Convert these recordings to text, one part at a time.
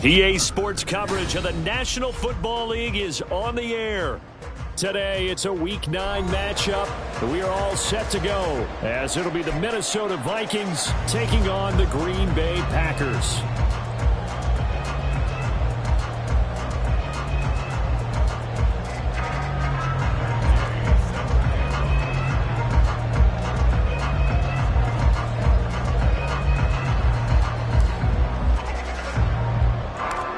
EA Sports coverage of the National Football League is on the air. Today, it's a Week 9 matchup. We are all set to go, as it'll be the Minnesota Vikings taking on the Green Bay Packers.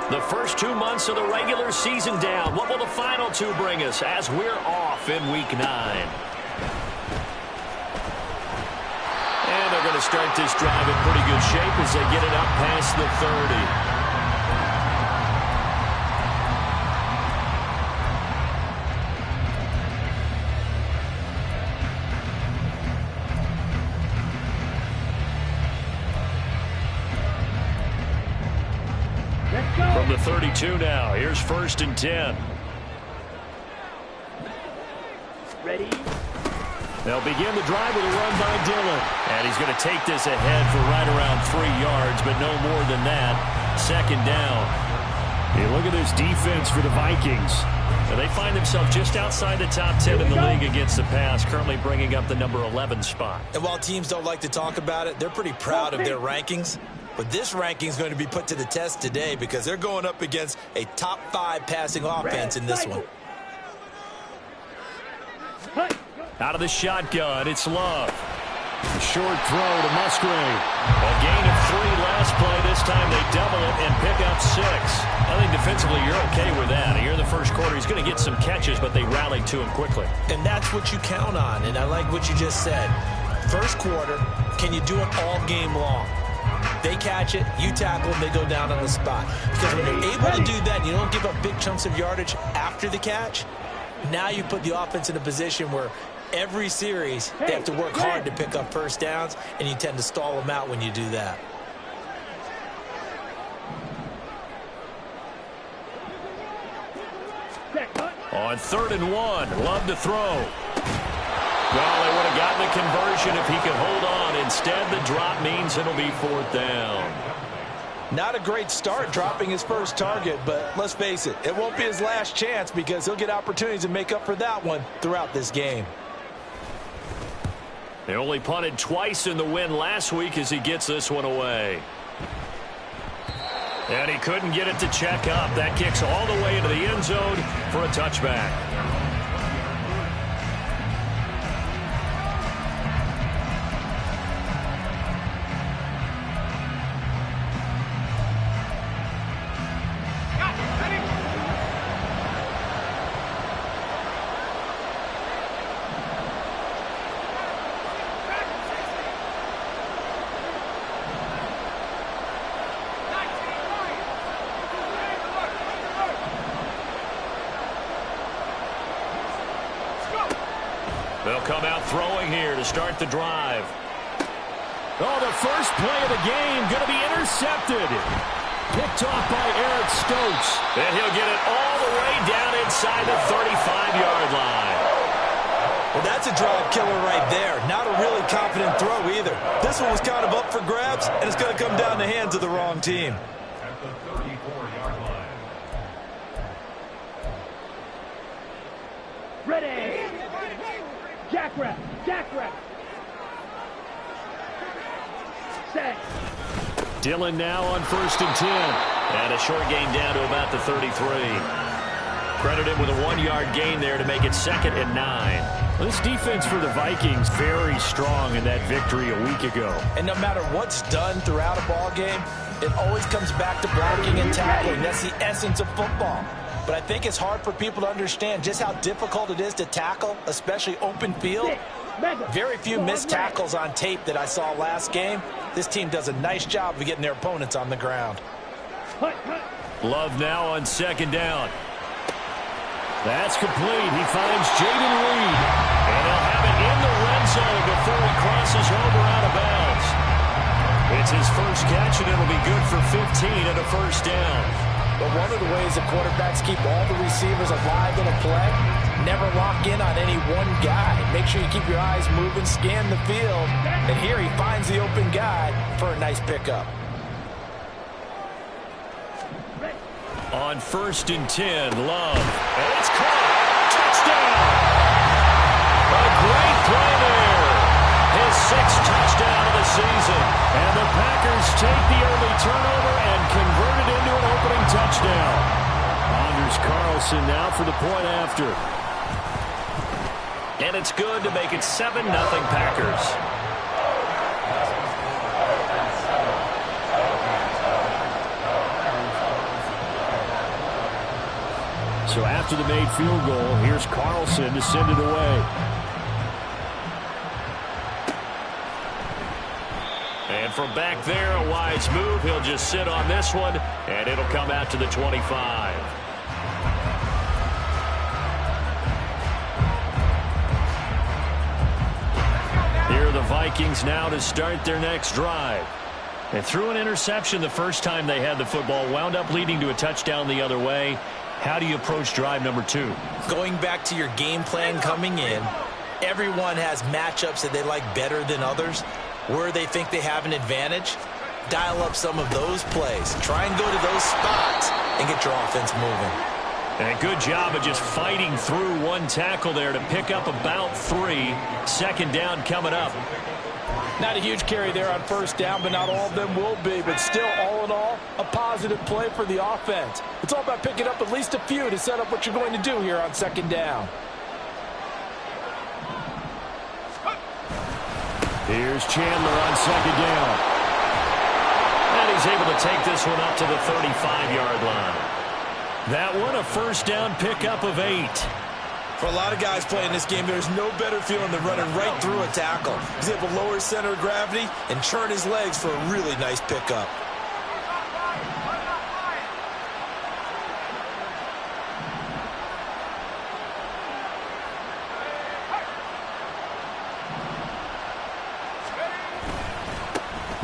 The first 2 months of the regular season down. What will the final two bring us as we're off in Week 9? And they're going to start this drive in pretty good shape as they get it up past the 30. From the 32 now, here's 1st and 10. Ready? They'll begin the drive with a run by Dillon. And he's going to take this ahead for right around 3 yards, but no more than that. 2nd down. Hey, look at this defense for the Vikings. Now they find themselves just outside the top 10 in the league against the pass, currently bringing up the number 11 spot. And while teams don't like to talk about it, they're pretty proud of their rankings. But this ranking is going to be put to the test today because they're going up against a top 5 passing offense in this one. Out of the shotgun, it's Love. A short throw to Musgrave. A gain of 3 last play. This time they double it and pick up 6. I think defensively you're okay with that. Here in the first quarter, he's going to get some catches, but they rallied to him quickly. And that's what you count on, and I like what you just said. First quarter, can you do it all game long? They catch it, you tackle them, they go down on the spot. Because when you're able to do that, you don't give up big chunks of yardage after the catch. Now you put the offense in a position where every series they have to work hard to pick up first downs, and you tend to stall them out when you do that. On 3rd and 1, Love to throw. Well, they would have gotten the conversion if he could hold on. Instead, the drop means it'll be 4th down. Not a great start dropping his first target, but let's face it, it won't be his last chance because he'll get opportunities to make up for that one throughout this game. They only punted twice in the win last week as he gets this one away. And he couldn't get it to check up. That kicks all the way into the end zone for a touchback. They'll come out throwing here to start the drive. Oh, the first play of the game going to be intercepted. Picked off by Eric Stokes. And he'll get it all the way down inside the 35-yard line. Well, that's a drive killer right there. Not a really confident throw either. This one was kind of up for grabs, and it's going to come down the hands of the wrong team. At the 34-yard line. Ready. Jackrabbit. Jackrabbit. Set. Dillon now on 1st and 10. And a short gain down to about the 33. Credited with a 1-yard gain there to make it 2nd and 9. This defense for the Vikings very strong in that victory a week ago. And no matter what's done throughout a ball game, it always comes back to blocking and tackling. That's the essence of football. But I think it's hard for people to understand just how difficult it is to tackle, especially open field. Very few missed tackles on tape that I saw last game. This team does a nice job of getting their opponents on the ground. Love now on 2nd down. That's complete. He finds Jaden Reed. And he'll have it in the red zone before he crosses over out of bounds. It's his first catch, and it'll be good for 15 and a 1st down. But one of the ways that quarterbacks keep all the receivers alive in a play, never lock in on any one guy. Make sure you keep your eyes moving, scan the field. And here he finds the open guy for a nice pickup. On 1st and 10, Love. And it's caught. Touchdown. A great play there. His 6th touchdown of the season. And the Packers take the early turnover and convert it into an opening touchdown. Anders Carlson now for the point after. And it's good to make it 7-0 Packers. So after the made field goal, here's Carlson to send it away. And from back there, a wise move. He'll just sit on this one, and it'll come out to the 25. Here are the Vikings now to start their next drive. They threw an interception the first time they had the football, wound up leading to a touchdown the other way. How do you approach drive number 2? Going back to your game plan coming in, everyone has matchups that they like better than others. Where they think they have an advantage, dial up some of those plays. Try and go to those spots and get your offense moving. And a good job of just fighting through one tackle there to pick up about 3. 2nd down coming up. Not a huge carry there on 1st down, but not all of them will be. But still, all in all, a positive play for the offense. It's all about picking up at least a few to set up what you're going to do here on 2nd down. Here's Chandler on 2nd down. And he's able to take this one up to the 35-yard line. That one a 1st down pickup of 8. For a lot of guys playing this game, there's no better feeling than running right through a tackle. He's able to lower his center of gravity and churn his legs for a really nice pickup.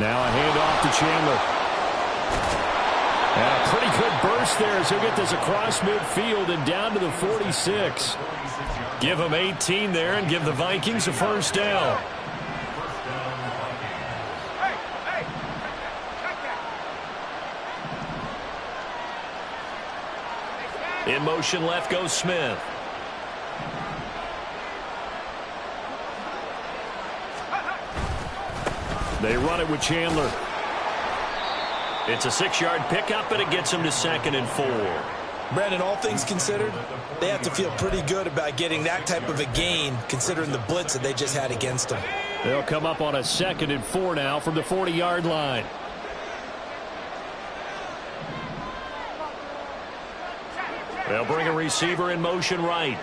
Now a handoff to Chandler. And a pretty good burst there as he'll get this across midfield and down to the 46. Give him 18 there and give the Vikings a 1st down. In motion left goes Smith. They run it with Chandler. It's a 6-yard pickup, but it gets him to 2nd and 4. Brandon, all things considered, they have to feel pretty good about getting that type of a gain, considering the blitz that they just had against them. They'll come up on a 2nd and 4 now from the 40-yard line. They'll bring a receiver in motion right.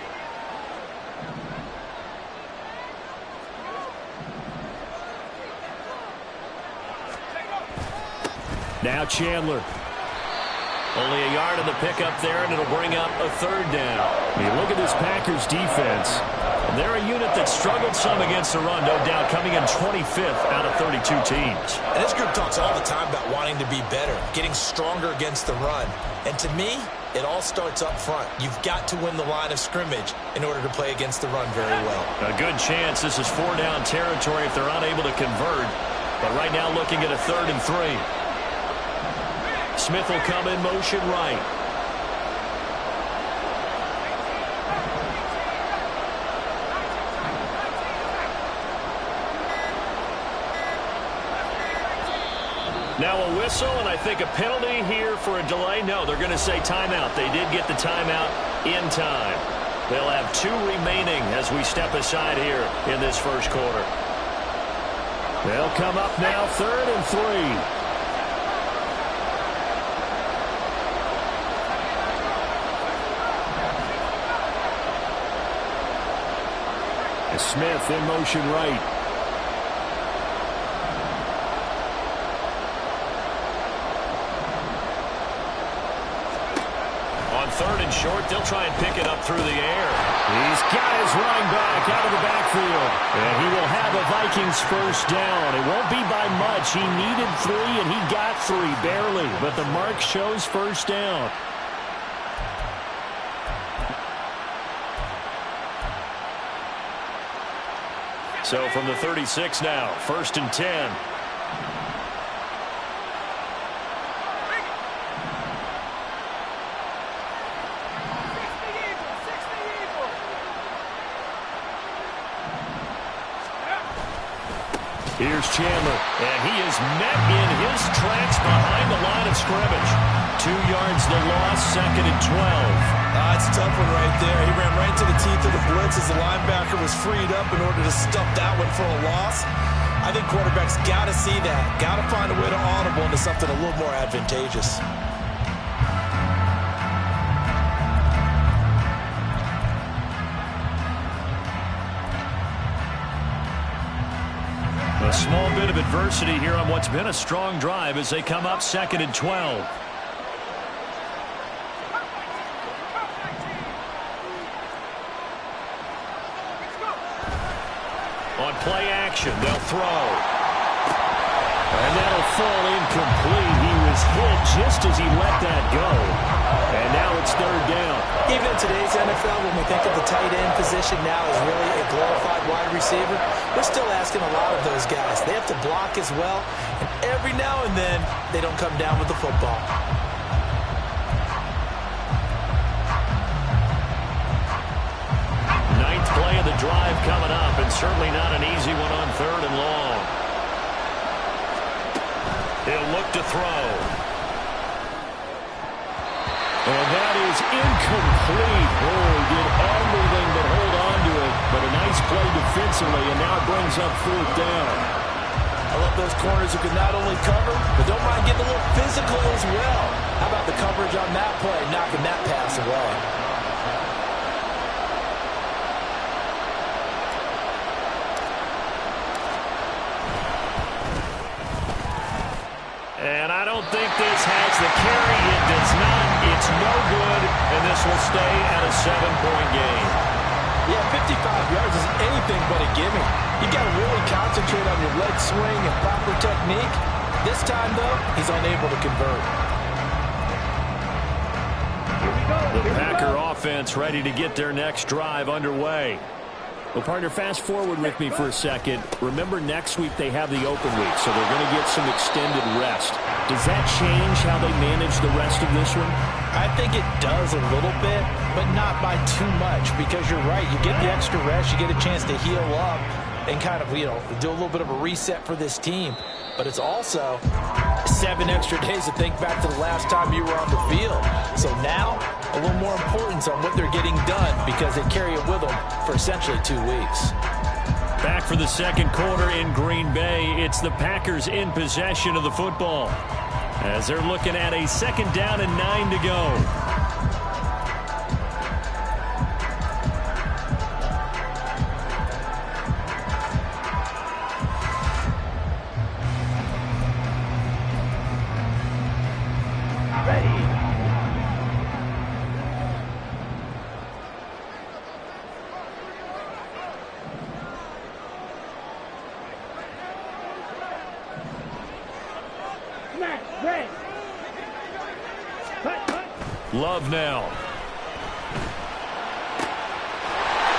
Now Chandler. Only a yard of the pickup there, and it'll bring up a 3rd down. You look at this Packers defense, and they're a unit that struggled some against the run, no doubt, coming in 25th out of 32 teams. And this group talks all the time about wanting to be better, getting stronger against the run. And to me, it all starts up front. You've got to win the line of scrimmage in order to play against the run very well. A good chance this is 4-down territory if they're unable to convert. But right now looking at a 3rd and 3. Smith will come in motion right. Now a whistle, and I think a penalty here for a delay. No, they're going to say timeout. They did get the timeout in time. They'll have 2 remaining as we step aside here in this 1st quarter. They'll come up now 3rd and 3. Smith in motion right. On 3rd and short, they'll try and pick it up through the air. He's got his running back out of the backfield. And he will have a Vikings 1st down. It won't be by much. He needed 3, and he got 3, barely. But the mark shows 1st down. So from the 36 now, 1st and 10. Here's Chandler, and he is met in his tracks behind the line of scrimmage. 2 yards the loss, 2nd and 12. It's a tough one right there. He ran right to the teeth of the blitz as the linebacker was freed up in order to stuff that one for a loss. I think quarterbacks got to see that, got to find a way to audible into something a little more advantageous. A small bit of adversity here on what's been a strong drive as they come up 2nd and 12. On play action, they'll throw. And that'll fall incomplete. He was hit just as he let that go. And now it's 3rd down. Even in today's NFL, when we think of the tight end position now as really a glorified wide receiver, we're still asking a lot of those guys. They have to block as well, and every now and then, they don't come down with the football. Ninth play of the drive coming up, and certainly not an easy one on 3rd and long. He'll look to throw. And that is incomplete. Oh, he did everything but hold on to it. But a nice play defensively, and now it brings up 4th down. I love those corners who can not only cover, but don't mind getting a little physical as well. How about the coverage on that play, knocking that pass away? And I don't think this has the carry. It does not. It's no good, and this will stay at a 7-point game. Yeah, 55 yards is anything but a gimme. You got to really concentrate on your leg swing and proper technique. This time, though, he's unable to convert. The Packer offense ready to get their next drive underway. Well, partner, fast forward with me for a second. Remember, next week they have the open week, so they're going to get some extended rest. Does that change how they manage the rest of this one? I think it does a little bit, but not by too much, because you're right. You get the extra rest. You get a chance to heal up and kind of, do a little bit of a reset for this team. But it's also 7 extra days to think back to the last time you were on the field. So now, a little more importance on what they're getting done because they carry it with them for essentially 2 weeks. Back for the second quarter in Green Bay. It's the Packers in possession of the football as they're looking at a 2nd down and 9 to go. Love now.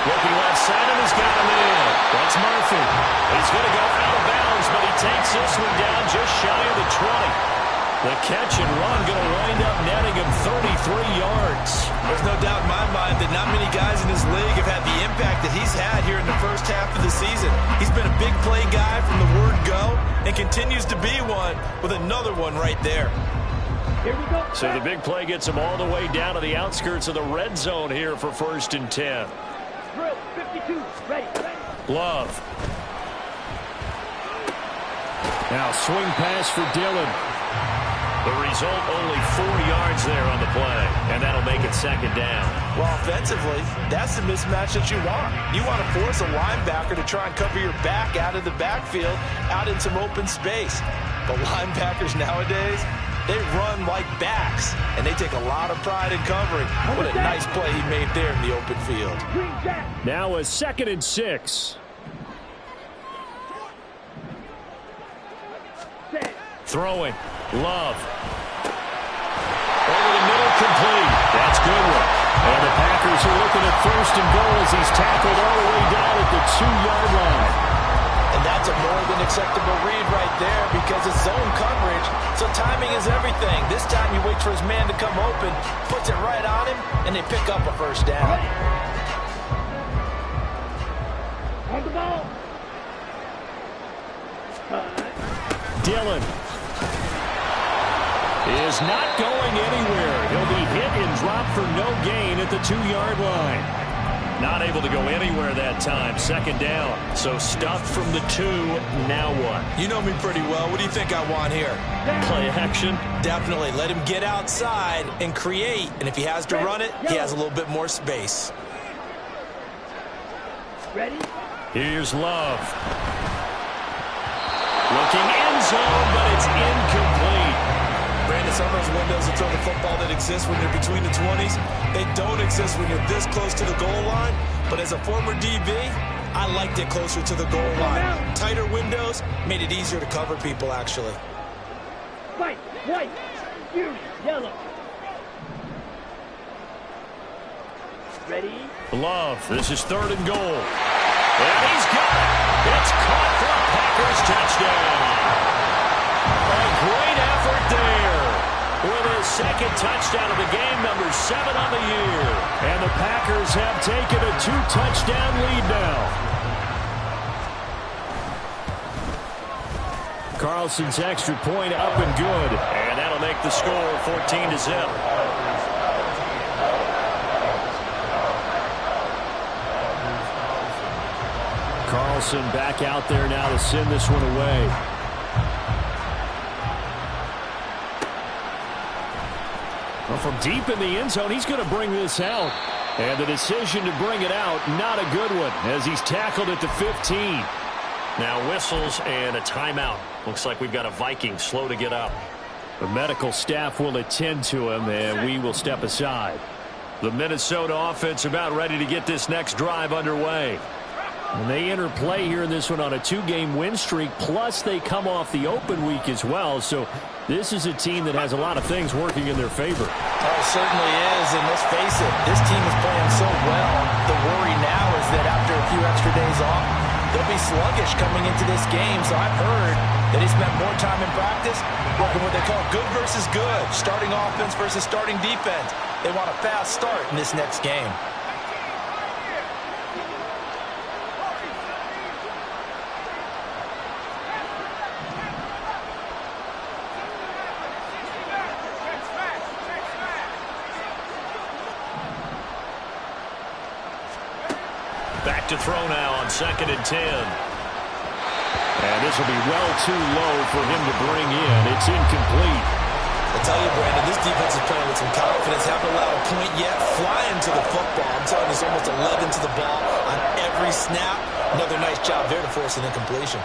Looking left side, and he's got him in. That's Murphy. He's going to go out of bounds, but he takes this one down just shy of the 20. The catch and run going to wind up netting him 33 yards. There's no doubt in my mind that not many guys in this league have had the impact that he's had here in the first half of the season. He's been a big play guy from the word go and continues to be one with another one right there. So the big play gets him all the way down to the outskirts of the red zone here for 1st and 10. 52, ready. Love. Now swing pass for Dillon. The result, only 4 yards there on the play, and that'll make it 2nd down. Well, offensively, that's the mismatch that you want. You want to force a linebacker to try and cover your back out of the backfield, out in some open space. But linebackers nowadays, they run like backs, and they take a lot of pride in covering. What a nice play he made there in the open field. Now a 2nd and 6. Throwing. Love. Over the middle, complete. That's good one. And the Packers are looking at 1st and goal as he's tackled all the way down at the 2-yard line. And that's a more than acceptable read right there because it's zone coverage, so timing is everything. This time he waits for his man to come open, puts it right on him, and they pick up a 1st down. On the ball. Dillon is not going anywhere. He'll be hit and dropped for no gain at the 2-yard line. Not able to go anywhere that time. Second down. So stuffed from the 2. Now what? You know me pretty well. What do you think I want here? Play action? Definitely. Let him get outside and create. And if he has to run it, he has a little bit more space. Ready? Here's Love. Looking end zone, but it's incomplete. Brandon, some of those windows to throw the football that exist when you're between the 20s, they don't exist when you're this close to the goal line. But as a former DB, I liked it closer to the goal line. Tighter windows made it easier to cover people, actually. White, you, yellow. Ready? Love, this is 3rd and goal. And he's got it. It's caught for a Packers touchdown. A great effort there. With his 2nd touchdown of the game, number 7 on the year. And the Packers have taken a 2-touchdown lead now. Carlson's extra point up and good. And that'll make the score 14-0. Carlson back out there now to send this one away. Well, from deep in the end zone, he's going to bring this out. And the decision to bring it out, not a good one, as he's tackled at the 15. Now whistles and a timeout. Looks like we've got a Viking slow to get up. The medical staff will attend to him, and we will step aside. The Minnesota offense about ready to get this next drive underway. And they enter play here in this one on a 2-game win streak, plus they come off the open week as well. So this is a team that has a lot of things working in their favor. Oh, it certainly is, and let's face it, this team is playing so well. The worry now is that after a few extra days off, they'll be sluggish coming into this game. So I've heard that he spent more time in practice working what they call good versus good, starting offense versus starting defense. They want a fast start in this next game. Back to throw now on 2nd and 10. And this will be well too low for him to bring in. It's incomplete. I tell you, Brandon, this defense is playing with some confidence. Haven't allowed a point yet. Flying to the football. I'm telling you, it's almost 11 to the ball on every snap. Another nice job there to force an incompletion.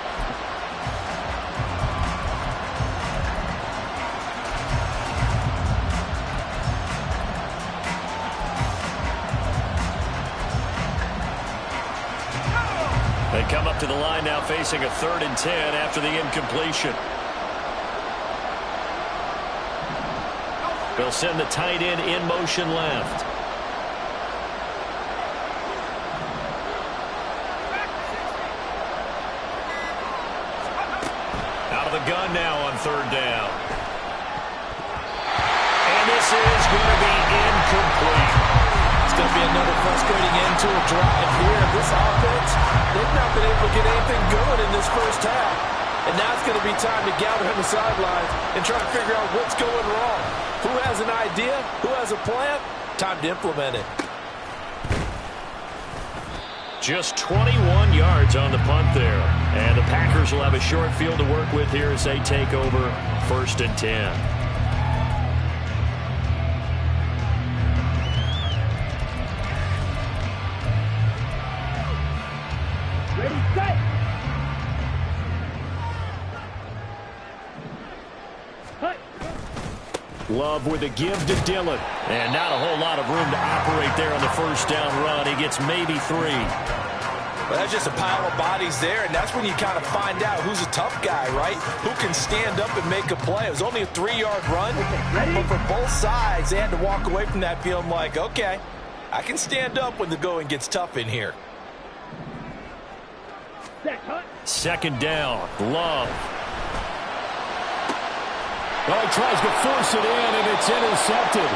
They come up to the line now facing a 3rd and 10 after the incompletion. They'll send the tight end in motion left. Out of the gun now on 3rd down. And this is going to be incomplete. It's going to be another frustrating end to a drive here. This offense, they've not been able to get anything going in this first half. And now it's going to be time to gather on the sidelines and try to figure out what's going wrong. Who has an idea? Who has a plan? Time to implement it. Just 21 yards on the punt there. And the Packers will have a short field to work with here as they take over 1st and 10. Love with a give to Dillon. And not a whole lot of room to operate there on the 1st down run. He gets maybe 3. Well, that's just a pile of bodies there, and that's when you kind of find out who's a tough guy, right? Who can stand up and make a play. It was only a 3-yard run, but for both sides, they had to walk away from that feeling like, okay, I can stand up when the going gets tough in here. 2nd down, Love. Well, he tries to force it in, and it's intercepted.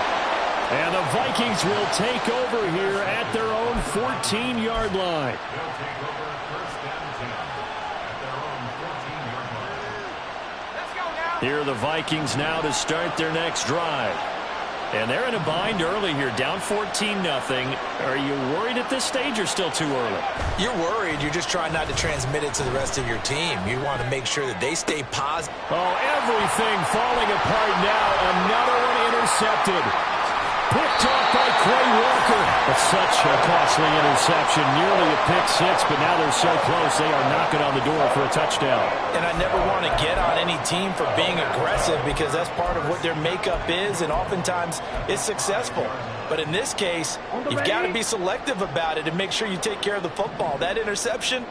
And the Vikings will take over here at their own 14-yard line. They'll take over 1st and 10 at their own 14-yard line. Here are the Vikings now to start their next drive. And they're in a bind early here, down 14-0. Are you worried at this stage or still too early? You're worried. You're just trying not to transmit it to the rest of your team. You want to make sure that they stay positive. Oh, everything falling apart now. Another one intercepted. Picked off by Quay Walker. It's such a costly interception. Nearly a pick six, but now they're so close they are knocking on the door for a touchdown. And I never want to get on any team for being aggressive because that's part of what their makeup is, and oftentimes it's successful. But in this case, you've got to be selective about it and make sure you take care of the football. That interception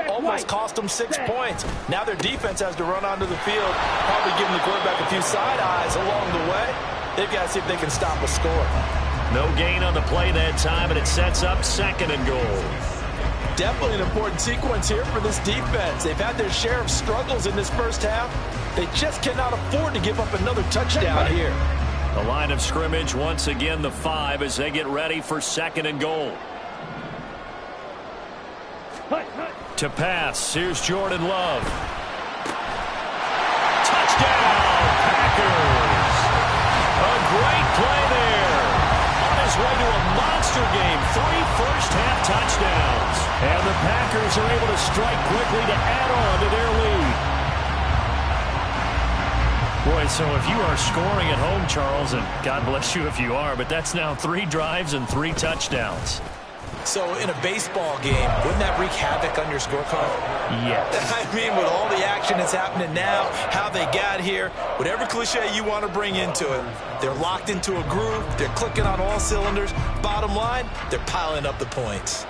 almost cost them 6 points. Now their defense has to run onto the field, probably giving the quarterback a few side eyes along the way. They've got to see if they can stop a score. No gain on the play that time, and it sets up 2nd and goal. Definitely an important sequence here for this defense. They've had their share of struggles in this first half. They just cannot afford to give up another touchdown here. The line of scrimmage, once again, the 5 as they get ready for 2nd and goal. To pass, here's Jordan Love. Touchdown, Packers! A great play there. On his way to a monster game, 3 first-half touchdowns. And the Packers are able to strike quickly to add on to their lead. Boy, so if you are scoring at home, Charles, and God bless you if you are, but that's now 3 drives and 3 touchdowns. So in a baseball game, wouldn't that wreak havoc on your scorecard? Yes. I mean, with all the action that's happening now, how they got here, whatever cliche you want to bring into it, they're locked into a groove, they're clicking on all cylinders. Bottom line, they're piling up the points.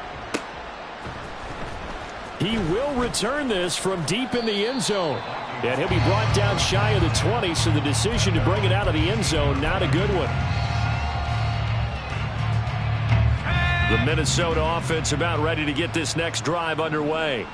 He will return this from deep in the end zone. And he'll be brought down shy of the 20, so the decision to bring it out of the end zone, not a good one. The Minnesota offense about ready to get this next drive underway.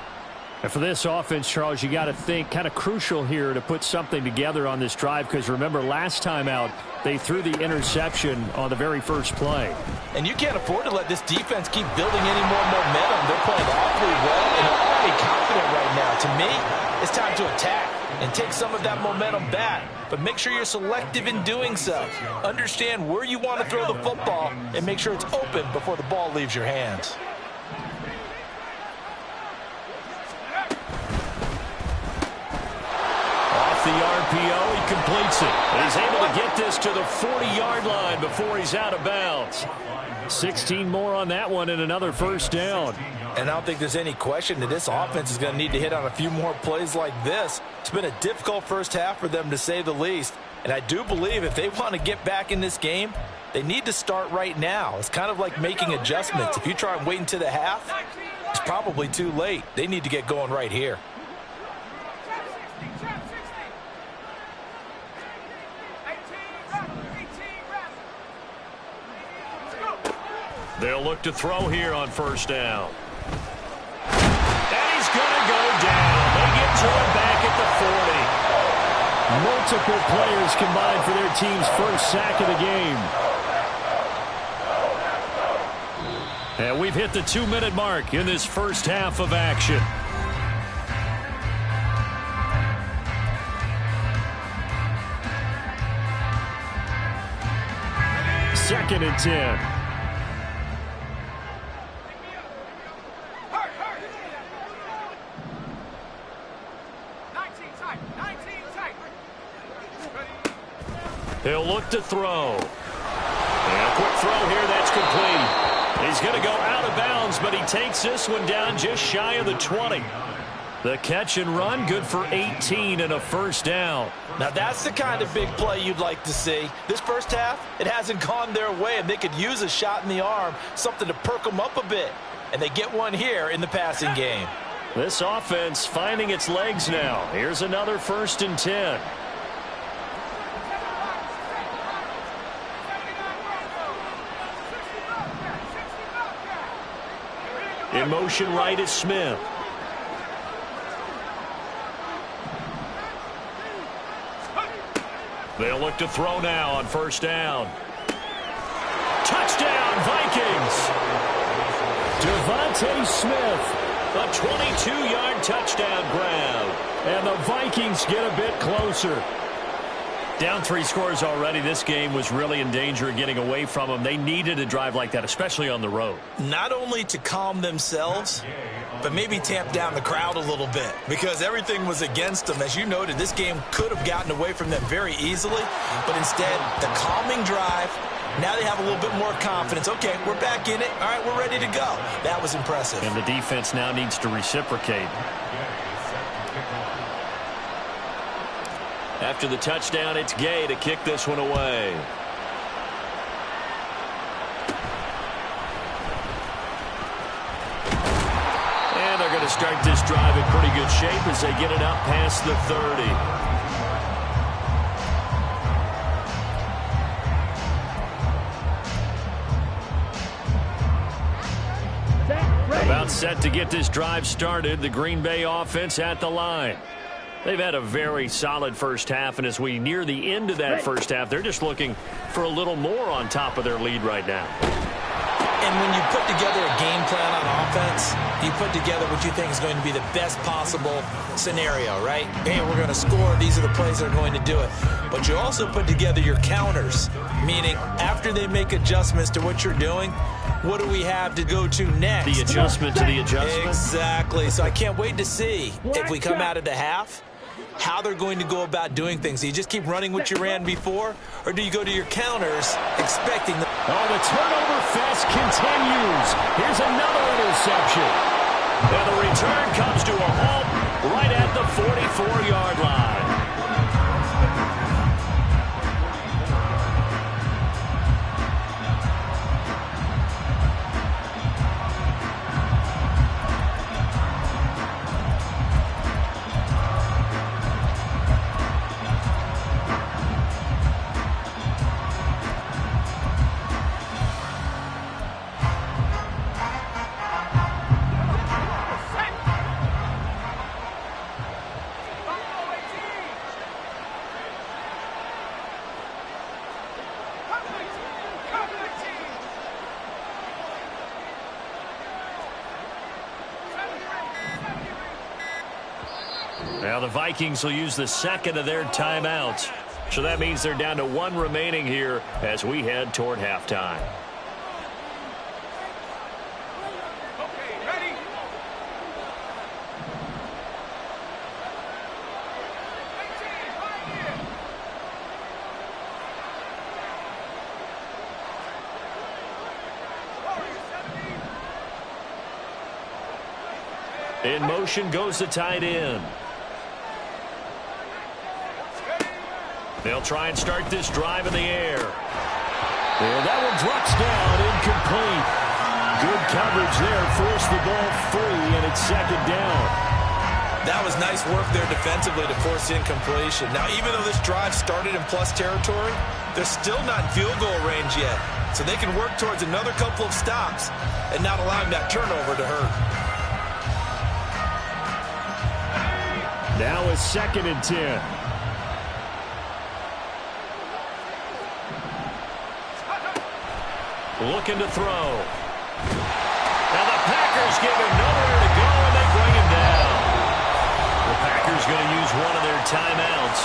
And for this offense, Charles, you got to think kind of crucial here to put something together on this drive, because remember last time out they threw the interception on the very first play. And you can't afford to let this defense keep building any more momentum. They're playing awfully well and they're awfully confident right now. To me, it's time to attack and take some of that momentum back. But make sure you're selective in doing so. Understand where you want to throw the football and make sure it's open before the ball leaves your hands. Off the RPO, he completes it. And he's able to get this to the 40-yard line before he's out of bounds. 16 more on that one and another first down. And I don't think there's any question that this offense is going to need to hit on a few more plays like this. It's been a difficult first half for them, to say the least. And I do believe if they want to get back in this game, they need to start right now. It's kind of like making adjustments. If you try and wait until the half, it's probably too late. They need to get going right here. They'll look to throw here on first down. And he's going to go down. They get to him back at the 40. Multiple players combined for their team's first sack of the game. And we've hit the 2-minute mark in this first half of action. Second and 10. He'll look to throw. And a quick throw here, that's complete. He's going to go out of bounds, but he takes this one down just shy of the 20. The catch and run, good for 18 and a first down. Now that's the kind of big play you'd like to see. This first half, it hasn't gone their way, and they could use a shot in the arm, something to perk them up a bit. And they get one here in the passing game. This offense finding its legs now. Here's another 1st and 10. In motion right is Smith. They'll look to throw now on first down. Touchdown, Vikings! Devontae Smith, a 22-yard touchdown grab. And the Vikings get a bit closer. Down 3 scores already. This game was really in danger of getting away from them. They needed a drive like that, especially on the road. Not only to calm themselves, but maybe tamp down the crowd a little bit because everything was against them. As you noted, this game could have gotten away from them very easily, but instead, the calming drive, now they have a little bit more confidence. Okay, we're back in it. All right, we're ready to go. That was impressive. And the defense now needs to reciprocate. After the touchdown, it's Gay to kick this one away. And they're going to start this drive in pretty good shape as they get it out past the 30. About set to get this drive started. The Green Bay offense at the line. They've had a very solid first half, and as we near the end of that first half, they're just looking for a little more on top of their lead right now. And when you put together a game plan on offense, you put together what you think is going to be the best possible scenario, right? Hey, we're going to score. These are the plays that are going to do it. But you also put together your counters, meaning after they make adjustments to what you're doing, what do we have to go to next? The adjustment to the adjustment? Exactly. So I can't wait to see if we come out of the half, how they're going to go about doing things. Do you just keep running what you ran before, or do you go to your counters expecting the... Oh, the turnover fest continues. Here's another interception. Now the return comes to a halt right at the 44-yard line. Now the Vikings will use the second of their timeouts. So that means they're down to 1 remaining here as we head toward halftime. Okay, ready? In motion goes the tight end. They'll try and start this drive in the air. And that one drops down, incomplete. Good coverage there, forced the ball free, and it's second down. That was nice work there defensively to force incompletion. Now, even though this drive started in plus territory, they're still not in field goal range yet. So they can work towards another couple of stops and not allowing that turnover to hurt. Now it's 2nd and 10. Looking to throw. Now the Packers give him nowhere to go, and they bring him down. The Packers going to use one of their timeouts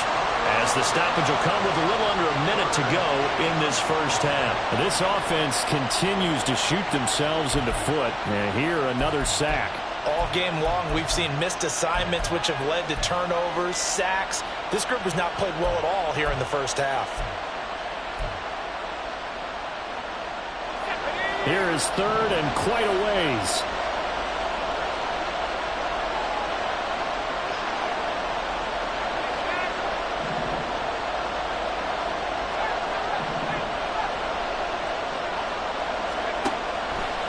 as the stoppage will come with a little under a minute to go in this first half. This offense continues to shoot themselves in the foot. And here, another sack. All game long, we've seen missed assignments, which have led to turnovers, sacks. This group has not played well at all here in the first half. Here is 3rd and quite a ways.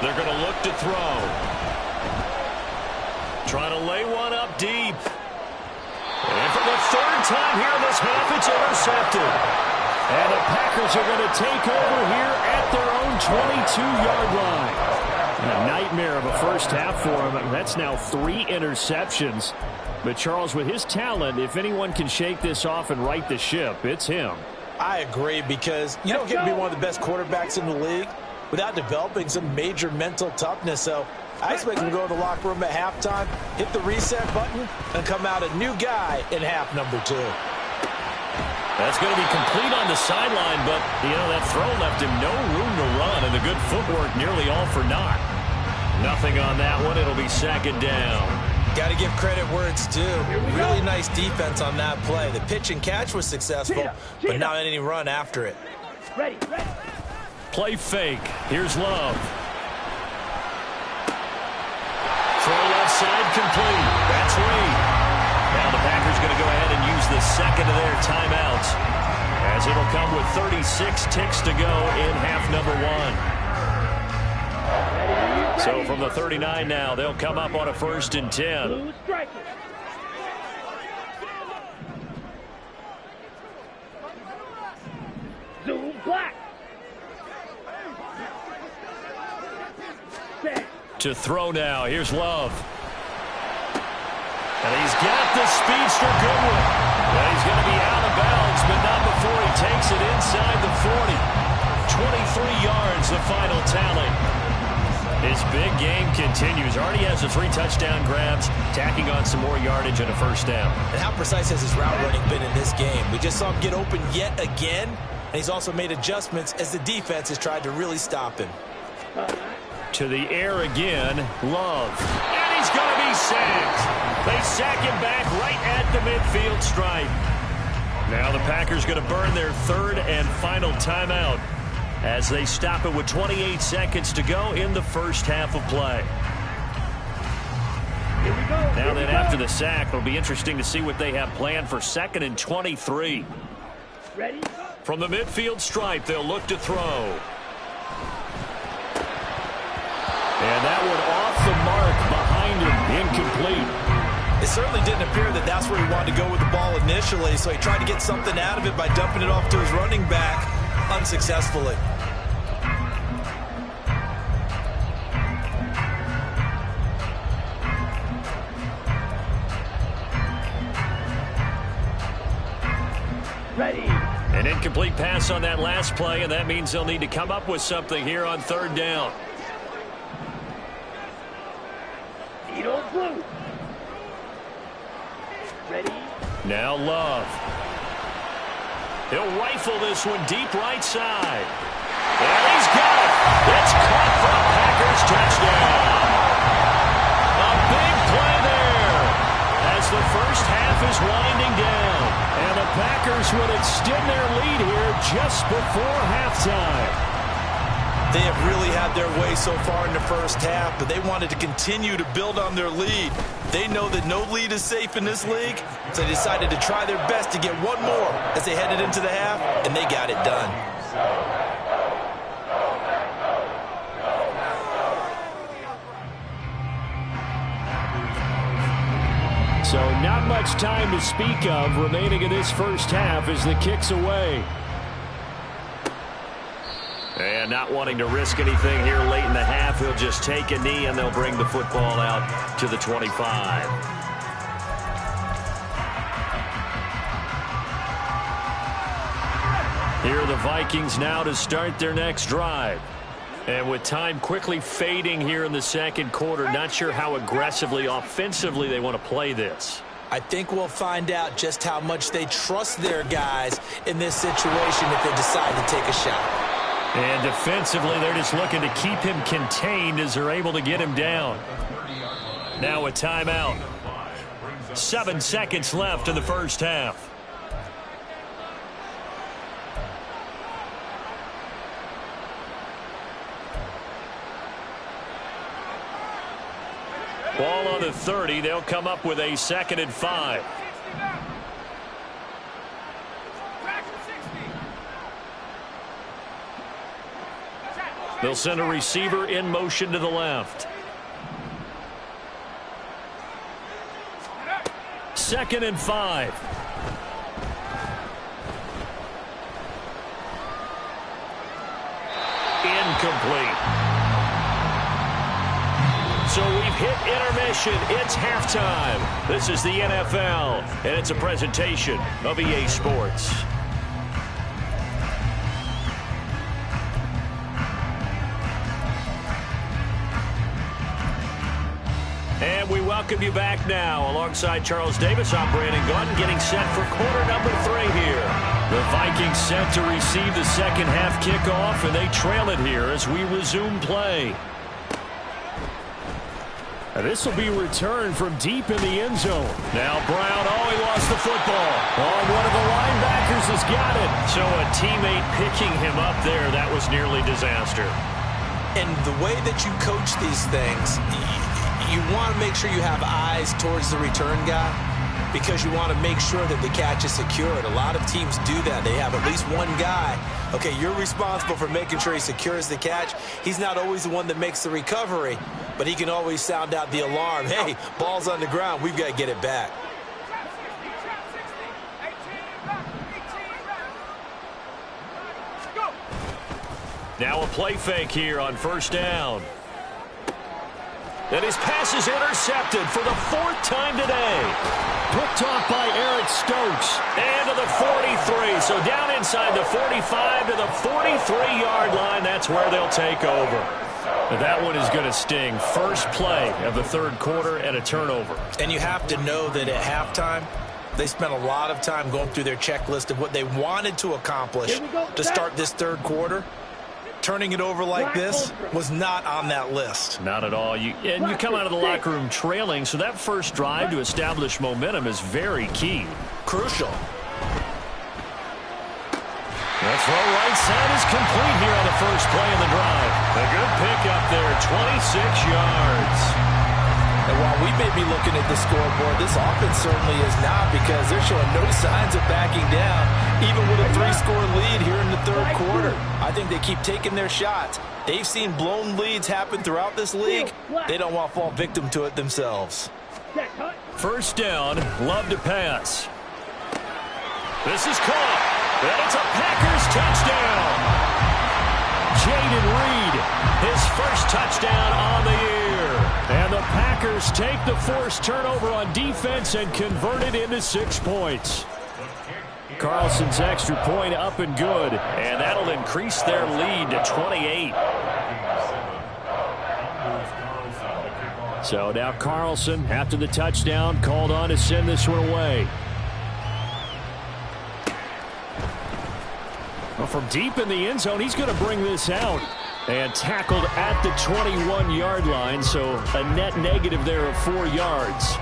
They're going to look to throw. Trying to lay one up deep. And for the 3rd time here in this half, it's intercepted. And the Packers are going to take over here at their own 22-yard line. A nightmare of a first half for him. That's now 3 interceptions. But Charles, with his talent, if anyone can shake this off and right the ship, it's him. I agree, because you don't get to be one of the best quarterbacks in the league without developing some major mental toughness. So I expect him to go in the locker room at halftime, hit the reset button, and come out a new guy in half number 2. That's going to be complete on the sideline, but, that throw left him no room to run, and the good footwork nearly all for naught. Nothing on that one. It'll be second down. Got to give credit where it's due. Really nice defense on that play. The pitch and catch was successful, but not any run after it. Ready. Play fake. Here's Love. Throw left side complete. That's Reed. Now the Packers going to go ahead and use the second of their timeouts, as it'll come with 36 ticks to go in half number 1. So from the 39 now, they'll come up on a 1st and 10. Blue strikers. Zoom black. Set. To throw now. Here's Love. And he's got the speedster Goodwin. Well, he's going to be out of bounds, but not before he takes it inside the 40. 23 yards, the final tally. His big game continues. Already has the 3 touchdown grabs, tacking on some more yardage and a 1st down. And how precise has his route running been in this game? We just saw him get open yet again, and he's also made adjustments as the defense has tried to really stop him. To the air again, Love. And he's going to be sacked. They sack him back right at the midfield stripe. Now the Packers going to burn their 3rd and final timeout as they stop it with 28 seconds to go in the first half of play. Here we go. Now then, after the sack, it'll be interesting to see what they have planned for 2nd and 23. Ready? From the midfield stripe, they'll look to throw. And that one off the mark behind him, incomplete. It certainly didn't appear that that's where he wanted to go with the ball initially, so he tried to get something out of it by dumping it off to his running back unsuccessfully. Ready. An incomplete pass on that last play, and that means they'll need to come up with something here on 3rd down. Beetle blue. Ready. Now Love. He'll rifle this one deep right side. And he's got it. It's caught for a Packers touchdown. A big play there as the first half is winding down. And the Packers would extend their lead here just before halftime. They have really had their way so far in the first half, but they wanted to continue to build on their lead. They know that no lead is safe in this league, so they decided to try their best to get one more as they headed into the half, and they got it done. So not much time to speak of remaining in this first half as the kick's away. And not wanting to risk anything here late in the half, he'll just take a knee and they'll bring the football out to the 25. Here are the Vikings now to start their next drive. And with time quickly fading here in the second quarter, not sure how aggressively, offensively they want to play this. I think we'll find out just how much they trust their guys in this situation if they decide to take a shot. And defensively, they're just looking to keep him contained as they're able to get him down. Now a timeout. 7 seconds left in the first half. Ball on the 30. They'll come up with a 2nd and 5. They'll send a receiver in motion to the left. 2nd and 5. Incomplete. So we've hit intermission. It's halftime. This is the NFL, and it's a presentation of EA Sports. And we welcome welcome you back now. Alongside Charles Davis, I'm Brandon Gaudin, getting set for quarter number 3 here. The Vikings set to receive the second half kickoff, and they trail it here as we resume play. This will be returned from deep in the end zone. Now Brown, he lost the football. One of the linebackers has got it. So a teammate picking him up there, that was nearly disaster. And the way that you coach these things, you want to make sure you have eyes towards the return guy because you want to make sure that the catch is secured. A lot of teams do that. They have at least one guy. Okay, you're responsible for making sure he secures the catch. He's not always the one that makes the recovery, but he can always sound out the alarm. Hey, ball's on the ground. We've got to get it back. Now a play fake here on first down. And his pass is intercepted for the 4th time today. Picked off by Eric Stokes. And to the 43. So down inside the 45 to the 43-yard line. That's where they'll take over. That one is going to sting. First play of the 3rd quarter and a turnover. And you have to know that at halftime, they spent a lot of time going through their checklist of what they wanted to accomplish to start this 3rd quarter. Turning it over like this was not on that list. Not at all. You come out of the locker room trailing, so that first drive to establish momentum is very key. Crucial. The throw right side is complete here on the first play of the drive. A good pickup there, 26 yards. And while we may be looking at the scoreboard, this offense certainly is not, because they're showing no signs of backing down, even with a 3-score lead here in the 3rd quarter. I think they keep taking their shots. They've seen blown leads happen throughout this league. They don't want to fall victim to it themselves. First down, Love to pass. This is caught, and it's a Packers touchdown. Jaden Reed, his first touchdown on the year. And the Packers take the forced turnover on defense and convert it into 6 points. Carlson's extra point up and good, and that'll increase their lead to 28. So now Carlson, after the touchdown, called on to send this one away. Well, from deep in the end zone, he's going to bring this out. And tackled at the 21-yard line, so a net negative there of 4 yards.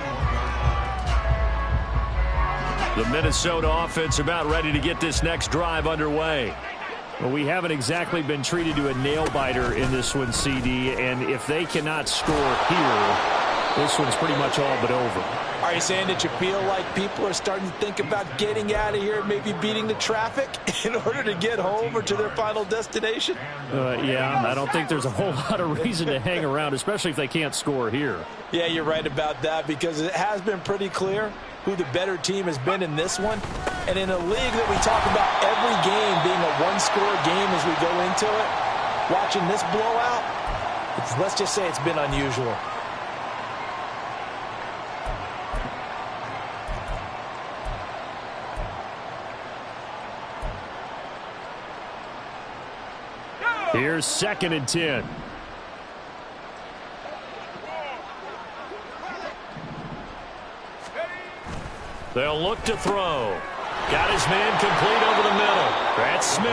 The Minnesota offense about ready to get this next drive underway. Well, we haven't exactly been treated to a nail-biter in this one, CD, and if they cannot score here, this one's pretty much all but over. Are you saying that you feel like people are starting to think about getting out of here, maybe beating the traffic in order to get home or to their final destination? Yeah, I don't think there's a whole lot of reason to hang around, especially if they can't score here. Yeah, you're right about that, because it has been pretty clear who the better team has been in this one. And in a league that we talk about every game being a 1-score game as we go into it, watching this blowout, let's just say it's been unusual. Here's 2nd and 10. They'll look to throw. Got his man complete over the middle. That's Smith.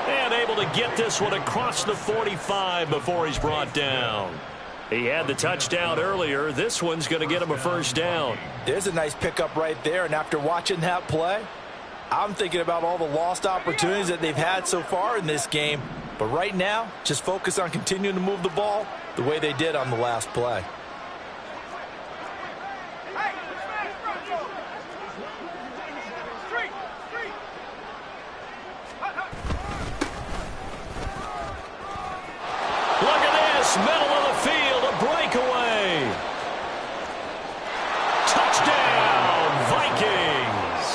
And able to get this one across the 45 before he's brought down. He had the touchdown earlier. This one's going to get him a first down. There's a nice pickup right there, and after watching that play, I'm thinking about all the lost opportunities that they've had so far in this game. But right now, just focus on continuing to move the ball the way they did on the last play. Look at this, middle of the field, a breakaway. Touchdown, Vikings.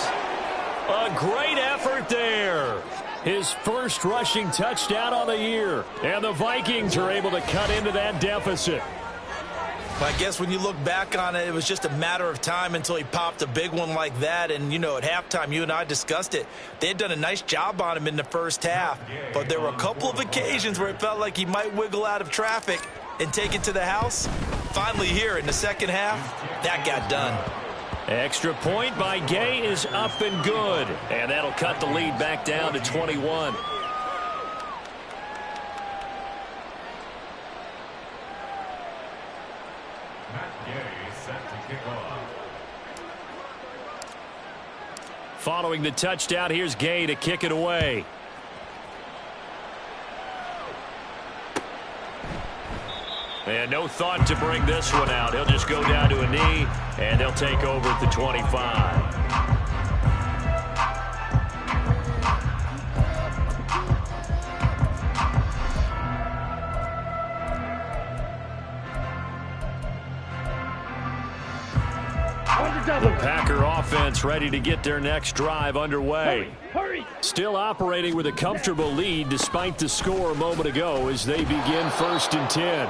A great effort there. His first rushing touchdown on the year. And the Vikings are able to cut into that deficit. I guess when you look back on it, it was just a matter of time until he popped a big one like that. And, you know, at halftime, you and I discussed it. They had done a nice job on him in the first half. But there were a couple of occasions where it felt like he might wiggle out of traffic and take it to the house. finally here in the second half, that got done. Extra point by Gay is up and good. And that'll cut the lead back down to 21. Following the touchdown, here's Gay to kick it away. And no thought to bring this one out. He'll just go down to a knee, and they'll take over at the 25. The Packer offense ready to get their next drive underway. Hurry! Still operating with a comfortable lead despite the score a moment ago as they begin 1st and 10.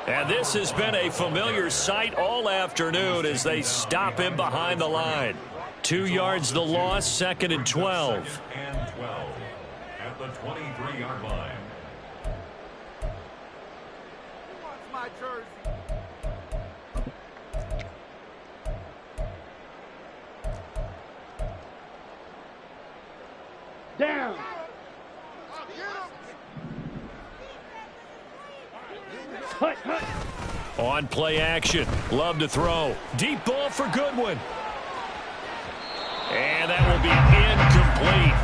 And this has been a familiar sight all afternoon as they stop him behind the line. 2 yards the loss, 2nd and 12. And 12 at the 23-yard line. What's my jersey? Down! Hut, hut! On play action. Love to throw. Deep ball for Goodwin. And that will be incomplete.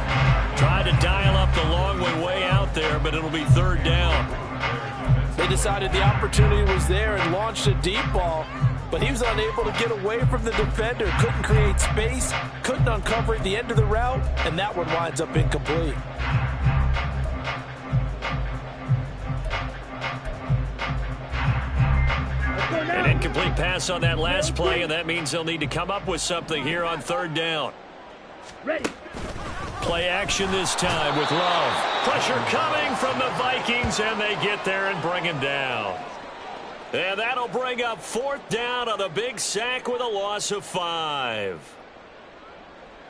Tried to dial up the long way out there, but it'll be 3rd down. They decided the opportunity was there and launched a deep ball, but he was unable to get away from the defender. Couldn't create space, couldn't uncover at the end of the route, and that one winds up incomplete. An incomplete pass on that last play, and that means they'll need to come up with something here on 3rd down. Ready! Play action this time with Love. Pressure coming from the Vikings, and they get there and bring him down. And that'll bring up 4th down on a big sack with a loss of 5.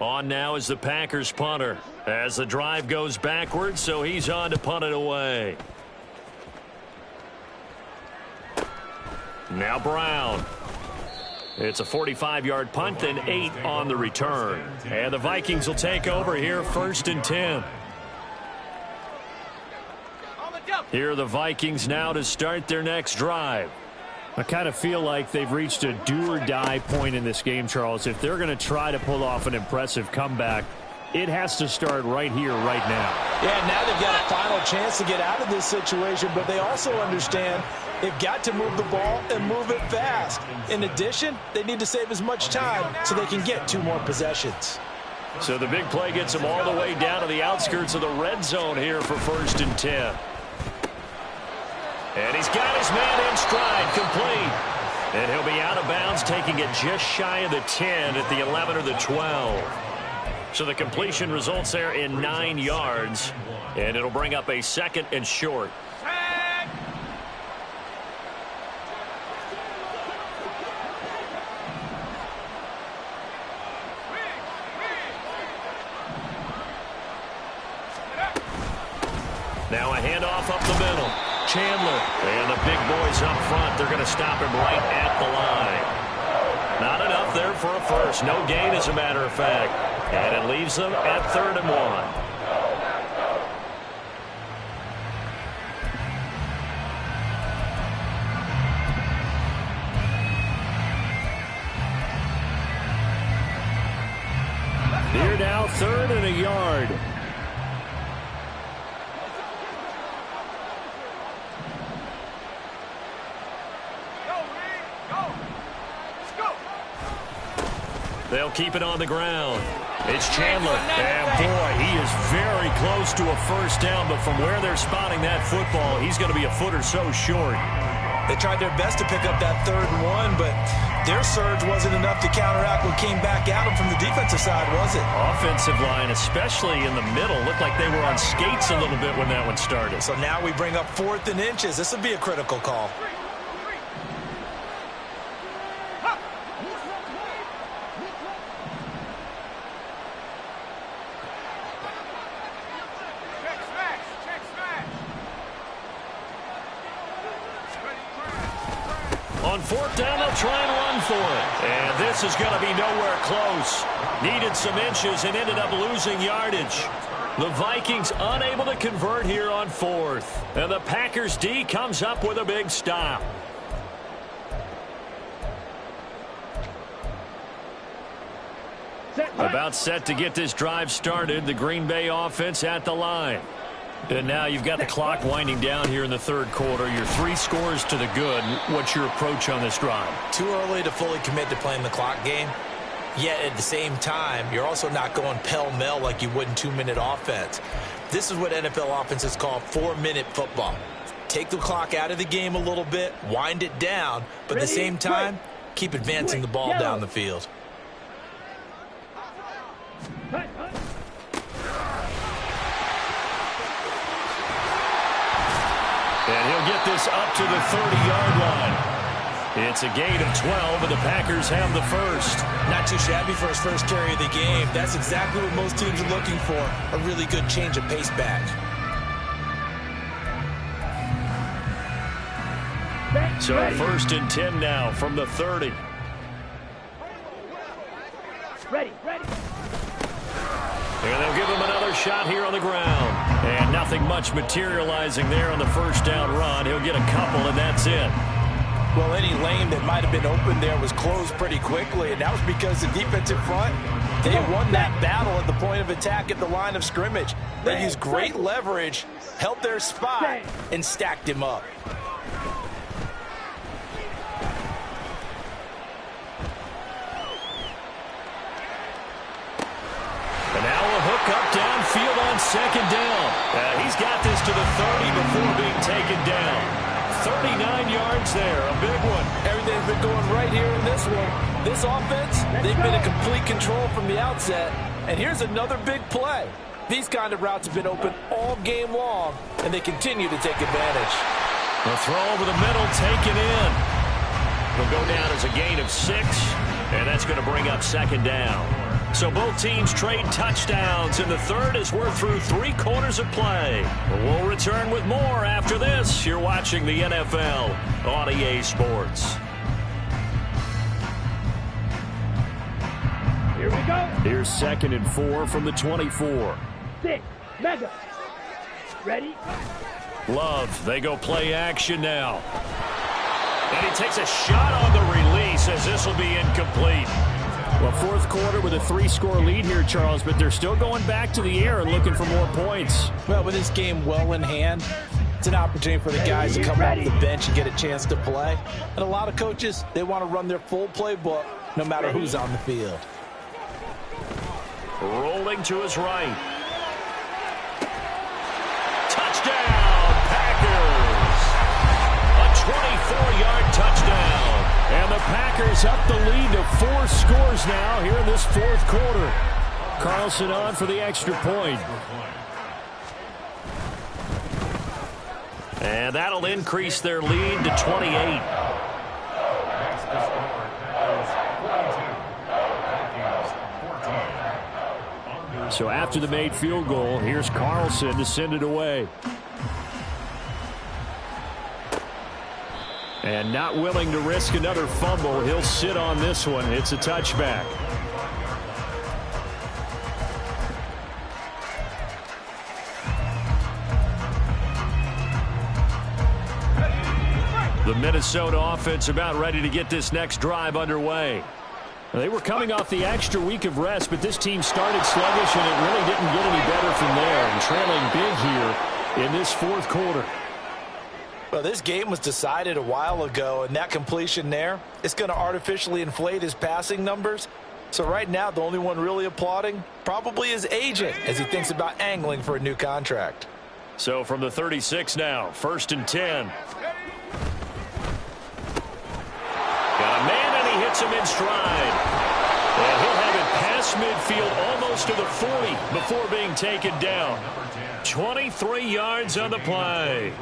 On now is the Packers punter as the drive goes backwards, so he's on to punt it away. Now Brown. It's a 45-yard punt and 8 on the return. And the Vikings will take over here 1st and 10. Here are the Vikings now to start their next drive. I kind of feel like they've reached a do-or-die point in this game, Charles. If they're going to try to pull off an impressive comeback, it has to start right here, right now. Yeah, now they've got a final chance to get out of this situation, but they also understand they've got to move the ball and move it fast. In addition, they need to save as much time so they can get 2 more possessions. So the big play gets them all the way down to the outskirts of the red zone here for 1st and 10. And he's got his man in stride, complete. And he'll be out of bounds, taking it just shy of the 10 at the 11 or the 12. So the completion results there in 9 yards. And it'll bring up a 2nd and short. Now a handoff up the middle. Chandler. And the big boys up front. They're going to stop him right at the line. Not enough there for a first. No gain, as a matter of fact. And it leaves them at 3rd and 1. Here now, 3rd and a yard. They'll keep it on the ground. It's Chandler. And boy, he is very close to a first down, but from where they're spotting that football, he's going to be a foot or so short. They tried their best to pick up that 3rd and 1, but their surge wasn't enough to counteract what came back at them from the defensive side, was it? Offensive line, especially in the middle, looked like they were on skates a little bit when that one started. So now we bring up 4th and inches. This will be a critical call. On fourth down, they'll try and run for it. And this is going to be nowhere close. Needed some inches and ended up losing yardage. The Vikings unable to convert here on fourth. And the Packers D comes up with a big stop. About set to get this drive started. The Green Bay offense at the line. And now you've got the clock winding down here in the third quarter. You're 3 scores to the good. What's your approach on this drive? Too early to fully commit to playing the clock game. Yet at the same time, you're also not going pell-mell like you would in 2-minute offense. This is what NFL offenses call 4-minute football. Take the clock out of the game a little bit, wind it down, but at the same time, keep advancing the ball down the field. And he'll get this up to the 30-yard line. It's a gain of 12, and the Packers have the first. Not too shabby for his first carry of the game. That's exactly what most teams are looking for, a really good change of pace back. So first and 10 now from the 30. Ready. And they'll give him another shot here on the ground. And nothing much materializing there on the first down run. He'll get a couple, and that's it. Well, any lane that might have been open there was closed pretty quickly, and that was because the defensive front, they won that battle at the point of attack at the line of scrimmage. They used great leverage, held their spot, and stacked him up. And now a hook up downfield on second down. He's got this to the 30 before being taken down. 39 yards there, a big one. Everything's been going right here in this one. This offense, they've been in complete control from the outset. And here's another big play. These kind of routes have been open all game long, and they continue to take advantage. The throw over the middle, taken in. He'll go down as a gain of 6, and that's going to bring up second down. So both teams trade touchdowns in the third as we're through 3 quarters of play. We'll return with more after this. You're watching the NFL on EA Sports. Here we go. Here's second and 4 from the 24. 6. Mega. Ready. Love, they go play action now. And he takes a shot on the release as this will be incomplete. Well, fourth quarter with a 3-score lead here, Charles, but they're still going back to the air and looking for more points. Well, with this game well in hand, it's an opportunity for the guys to come off the bench and get a chance to play. And a lot of coaches, they want to run their full playbook no matter who's on the field. Rolling to his right. Touchdown, Packers! A 24-yard touchdown. And the Packers up the lead to 4 scores now here in this fourth quarter. Carlson on for the extra point. And that'll increase their lead to 28. So after the made field goal, here's Carlson to send it away. And not willing to risk another fumble, he'll sit on this one. It's a touchback. The Minnesota offense about ready to get this next drive underway. They were coming off the extra week of rest, but this team started sluggish, and it really didn't get any better from there. And trailing big here in this fourth quarter. Well, this game was decided a while ago, and that completion there is going to artificially inflate his passing numbers. So right now, the only one really applauding probably his agent as he thinks about angling for a new contract. So from the 36 now, first and 10. Got a man, and he hits him in stride. And he'll have it past midfield almost to the 40 before being taken down. 23 yards on the play.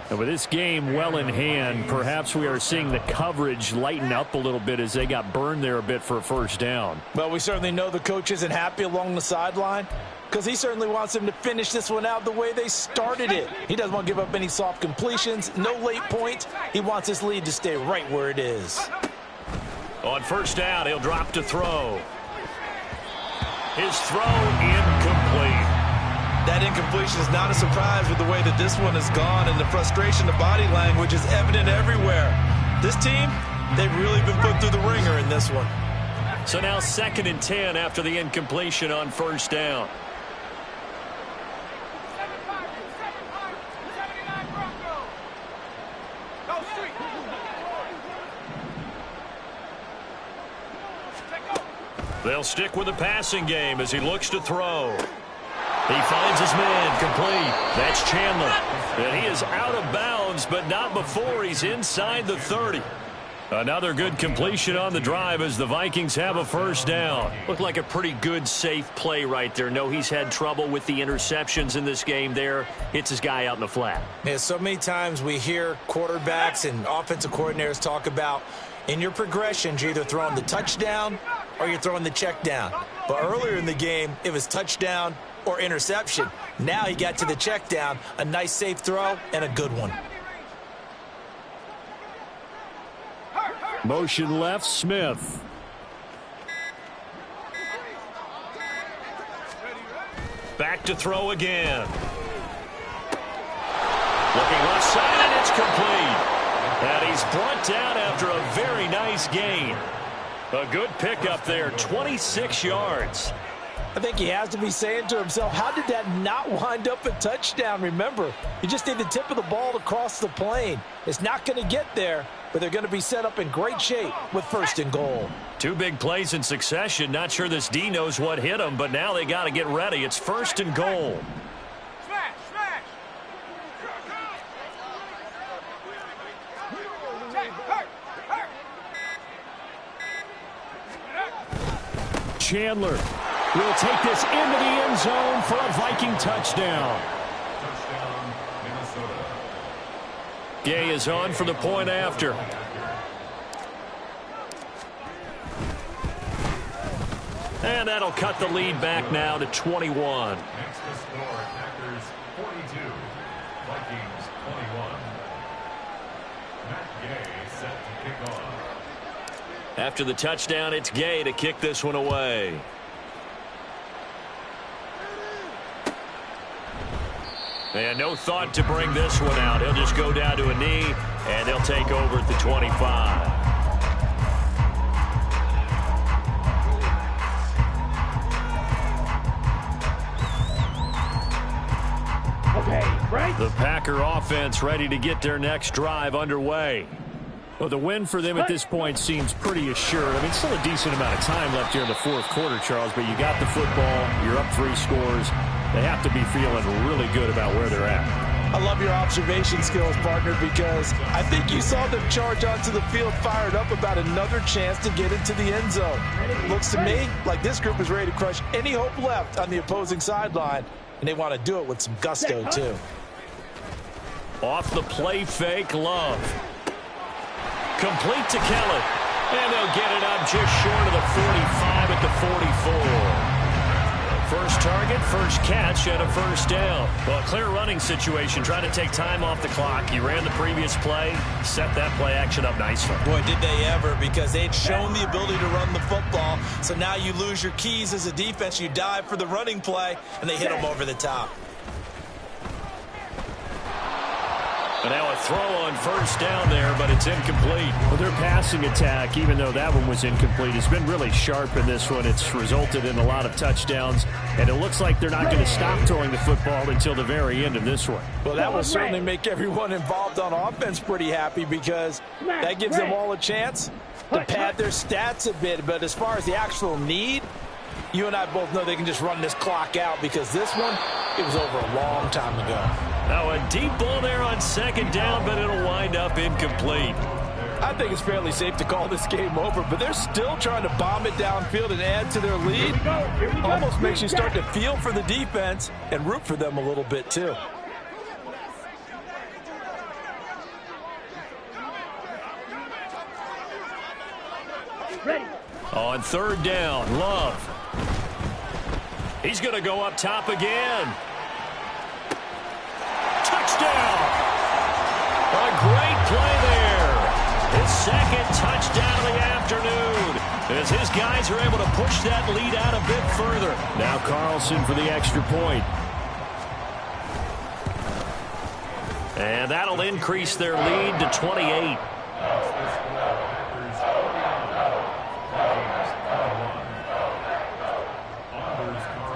And with this game well in hand, perhaps we are seeing the coverage lighten up a little bit as they got burned there a bit for a first down. Well, we certainly know the coach isn't happy along the sideline. because he certainly wants them to finish this one out the way they started it. He doesn't want to give up any soft completions, no late points. He wants his lead to stay right where it is. On first down, he'll drop to throw. His throw incomplete. That incompletion is not a surprise with the way that this one has gone, and the frustration, the body language is evident everywhere. This team, they've really been put through the ringer in this one. So now 2nd and 10 after the incompletion on first down. They'll stick with the passing game as he looks to throw. He finds his man complete. That's Chandler. And he is out of bounds, but not before he's inside the 30. Another good completion on the drive as the Vikings have a first down. Looked like a pretty good, safe play right there. No, he's had trouble with the interceptions in this game there. Hits his guy out in the flat. Yeah, so many times we hear quarterbacks and offensive coordinators talk about in your progressions, you're either throwing the touchdown or you're throwing the check down. But earlier in the game, it was touchdown or interception. Now he got to the check down, a nice safe throw and a good one. Motion left, Smith. Back to throw again. Looking left side, and it's complete. And he's brought down after a very nice gain. A good pickup there, 26 yards. I think he has to be saying to himself, how did that not wind up a touchdown? Remember, you just need the tip of the ball to cross the plane. It's not going to get there, but they're going to be set up in great shape with 1st and goal. 2 big plays in succession. Not sure this D knows what hit him, but now they got to get ready. It's 1st and goal. Chandler will take this into the end zone for a Viking touchdown. Touchdown, Minnesota. Gay is on for the point after. And that'll cut the lead back now to 21. Next to score, Packers 42, Vikings 21. Matt Gay set to kick off. After the touchdown, it's Gay to kick this one away. And no thought to bring this one out. He'll just go down to a knee, and they'll take over at the 25. Okay, right? The Packer offense ready to get their next drive underway. Well, the win for them at this point seems pretty assured. I mean, still a decent amount of time left here in the 4th quarter, Charles, but you got the football, you're up 3 scores. They have to be feeling really good about where they're at. I love your observation skills, partner, because I think you saw them charge onto the field fired up about another chance to get into the end zone. Looks to me like this group is ready to crush any hope left on the opposing sideline, and they want to do it with some gusto, too. Off the play fake, Love. Complete to Kelly. And they'll get it up just short of the 45 at the 44. First target, first catch, and a first down. Well, a clear running situation, trying to take time off the clock. You ran the previous play, set that play action up nicely. Boy, did they ever, because they'd shown the ability to run the football. So now you lose your keys as a defense. You dive for the running play, and they hit them over the top. And now a throw on first down there, but it's incomplete. Well, their passing attack, even though that one was incomplete, has been really sharp in this one. It's resulted in a lot of touchdowns, and it looks like they're not going to stop throwing the football until the very end of this one. Well, that will certainly make everyone involved on offense pretty happy, because that gives them all a chance to pad their stats a bit. But as far as the actual need, you and I both know they can just run this clock out, because this one, it was over a long time ago. Now a deep ball there on second down, but it'll wind up incomplete. I think it's fairly safe to call this game over, but they're still trying to bomb it downfield and add to their lead. Here we go. Almost makes you start to feel for the defense and root for them a little bit too. Ready. On third down, Love. He's going to go up top again. Touchdown! A great play there. His second touchdown of the afternoon, as his guys are able to push that lead out a bit further. Now Carlson for the extra point. And that'll increase their lead to 28.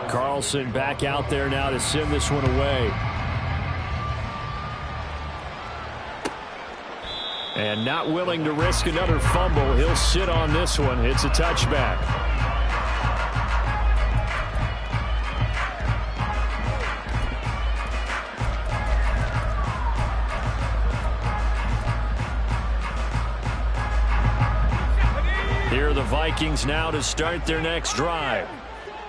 Carlson back out there now to send this one away. And not willing to risk another fumble. He'll sit on this one. It's a touchback. Here are the Vikings now to start their next drive.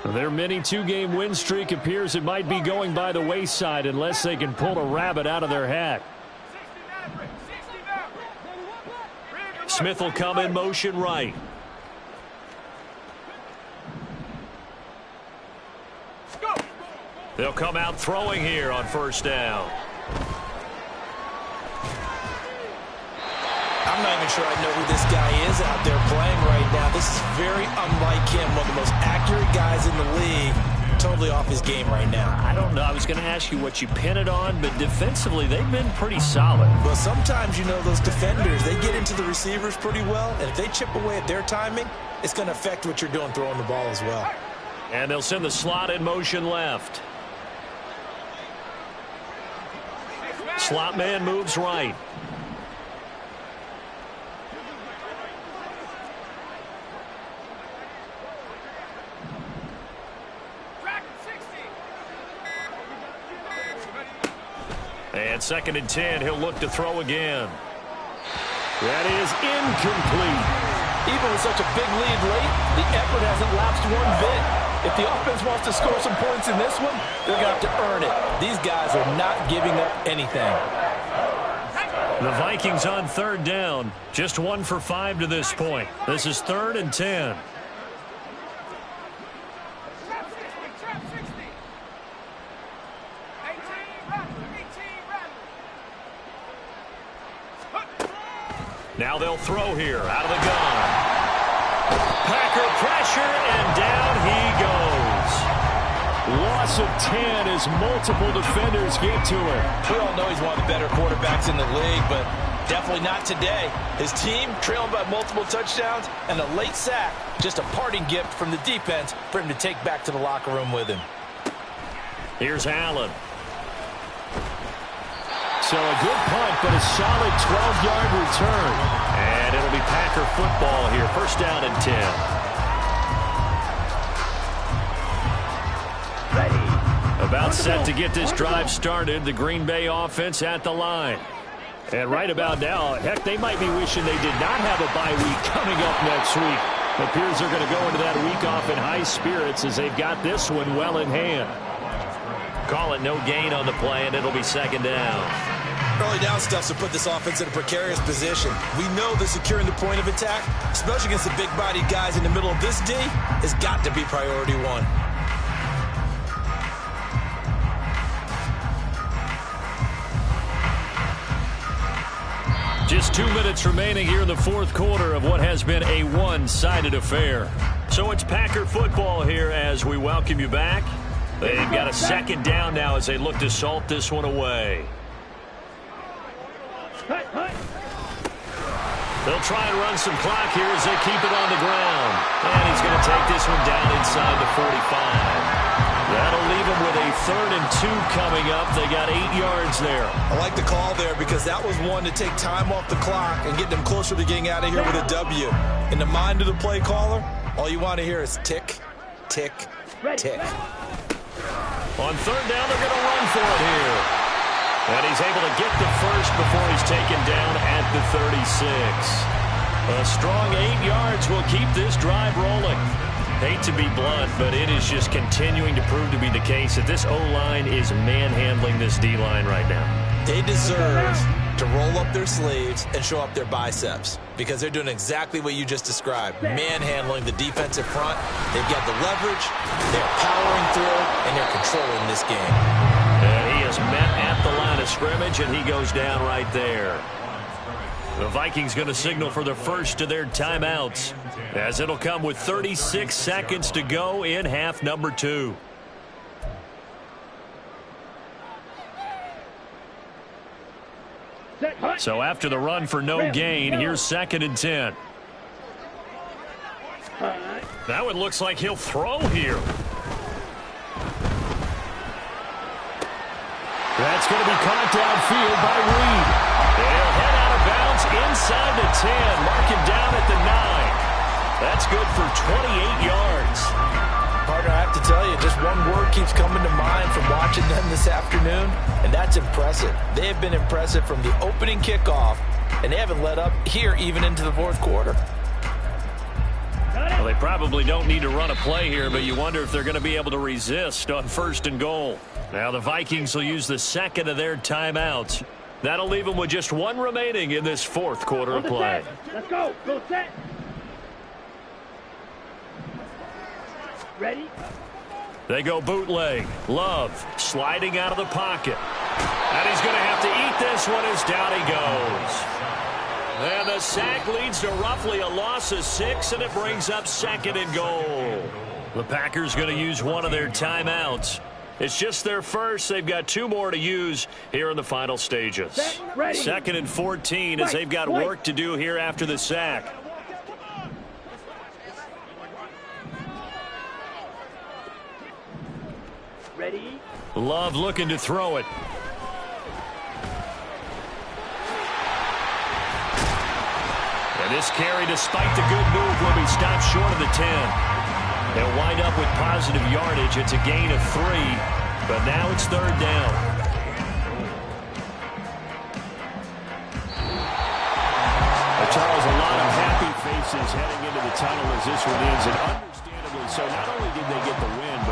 Their mini two-game win streak appears it might be going by the wayside unless they can pull a rabbit out of their hat. Smith will come in motion right. They'll come out throwing here on first down. I'm not even sure I know who this guy is out there playing right now. This is very unlike him, one of the most accurate guys in the league. Totally off his game right now. I don't know. I was going to ask you what you pin it on, but defensively they've been pretty solid. Well, sometimes, you know, those defenders, they get into the receivers pretty well, and if they chip away at their timing, it's going to affect what you're doing throwing the ball as well. And they'll send the slot in motion left. Slot man moves right. And 2nd and 10, he'll look to throw again. That is incomplete. Even with such a big lead late, the effort hasn't lapsed one bit. If the offense wants to score some points in this one, they're going to have to earn it. These guys are not giving up anything. The Vikings on 3rd down. Just 1 for 5 to this point. This is 3rd and 10. Now they'll throw here out of the gun. Packer pressure, and down he goes. Loss of 10 as multiple defenders get to him. We all know he's one of the better quarterbacks in the league, but definitely not today. His team trailing by multiple touchdowns, and a late sack, just a parting gift from the defense for him to take back to the locker room with him. Here's Allen. So a good punt, but a solid 12-yard return. And it'll be Packer football here. 1st down and 10. Ready. About set to get this drive started. The Green Bay offense at the line. And right about now, heck, they might be wishing they did not have a bye week coming up next week. Appears they're going to go into that week off in high spirits as they've got this one well in hand. Call it no gain on the play, and it'll be 2nd down. Early down stuff to put this offense in a precarious position. We know that securing the point of attack, especially against the big-bodied guys in the middle of this D, has got to be priority 1. Just 2 minutes remaining here in the 4th quarter of what has been a one-sided affair. So it's Packer football here as we welcome you back. They've got a 2nd down now as they look to salt this one away. They'll try and run some clock here as they keep it on the ground. And he's going to take this one down inside the 45. That'll leave them with a 3rd and 2 coming up. They got 8 yards there. I like the call there because that was one to take time off the clock and get them closer to getting out of here with a W. In the mind of the play caller, all you want to hear is tick, tick, tick. On 3rd down, they're going to run for it here. And he's able to get the first before he's taken down at the 36. A strong 8 yards will keep this drive rolling. Hate to be blunt, but it is just continuing to prove to be the case that this O-line is manhandling this D-line right now. They deserve to roll up their sleeves and show up their biceps because they're doing exactly what you just described, manhandling the defensive front. They've got the leverage, they're powering through, and they're controlling this game. And he is met at the line of scrimmage, and he goes down right there. The Vikings going to signal for the first of their timeouts, as it'll come with 36 seconds to go in half number 2. So after the run for no gain, here's 2nd and 10. That one looks like he'll throw here. That's going to be caught downfield by Reed. They'll head out of bounds inside the 10. Mark him down at the 9. That's good for 28 yards. Partner, I have to tell you, just one word keeps coming to mind from watching them this afternoon, and that's impressive. They have been impressive from the opening kickoff, and they haven't let up here even into the 4th quarter. Well, they probably don't need to run a play here, but you wonder if they're going to be able to resist on 1st and goal. Now the Vikings will use the 2nd of their timeouts. That'll leave them with just 1 remaining in this 4th quarter of play. Let's go. Go set. Ready? They go bootleg. Love sliding out of the pocket. And he's going to have to eat this one as down he goes. And the sack leads to roughly a loss of 6, and it brings up 2nd and goal. The Packers going to use one of their timeouts. It's just their first. They've got 2 more to use here in the final stages. 2nd and 14 as they've got work to do here after the sack. Ready? Love looking to throw it. And this carry, despite the good move, will be stopped short of the 10. They'll wind up with positive yardage. It's a gain of 3, but now it's 3rd down. Charles, a lot of happy faces heading into the tunnel as this one ends, and understandably so. Not only did they get the win,